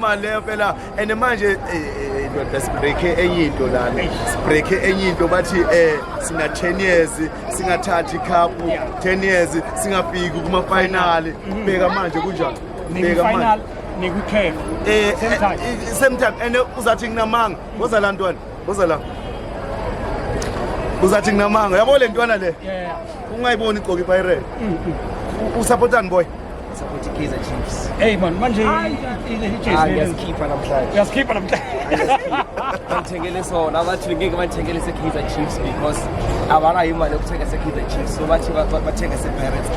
mali leyo phela and manje break enye into lana break enye into bathi sina 10 years singathathi cup 10 years singafiki kuma final bheka manje kunjani bheka manje nikukhepha same time and uzathi nginamanga woza la ntwana woza la uzathi nginamanga yabo le ntwana le ungayiboni igqoka iPirate usupportani boy support Kaizer Chiefs. Hey man, manje Uyasikhipha namhlanje. Uyasikhipha namhlanje. Ngithengele sona abathi ngeke bathengele Kaizer Chiefs because abana imali yokuthenga Kaizer Chiefs so bathi bathenga Pirates.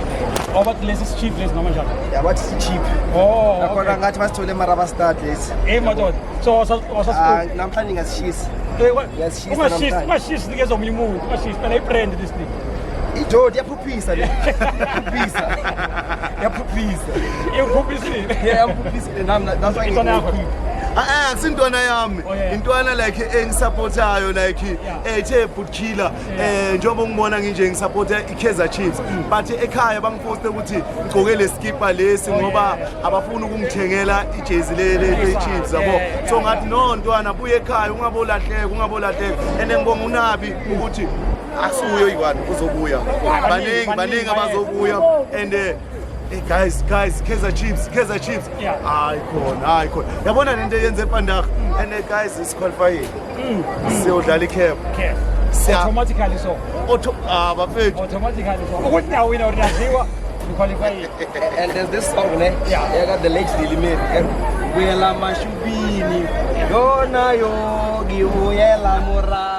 Obathi lesi cheap lesi noma njalo. Yabathi si cheap. Oh. Akona ngathi basithole maraba start lesi. Hey madoda. So wasa namhlanje ngasishisa. Ngasishisa namhlanje. Ungashisa nikezo omunye umuntu, ungashisa phela ibrand this thing. Ijodi yaphuphisa le. Yaphuphisa. Yaphuphisa. Yaphuphisa. Yaphuphisa nami that's why ngikho. Akusintwana yami intwana like engisupportayo like ethe boot killer njengoba ngibona nginje ngisupporta iKaizer Chiefs but ekhaya bangiposte ukuthi ngigcoke leskipa lesi ngoba abafuna ukungithengela ijezi le Chiefs yabo so ngathi no ntwana buye ekhaya ungabolahleka and ngibonga uNabi ukuthi akusuyo yikwani uzobuya baningi abazobuya and hey guys Kaizer Chiefs hayi khona yabona lento yenze ePandara and guys is qualified siyodlala iCap automatically so bafethu automatically so ukuthi nawe wina uyaziwa qualified and there's this song ne I got the late Limeri kuyela mashubini yona yo ngiyela mora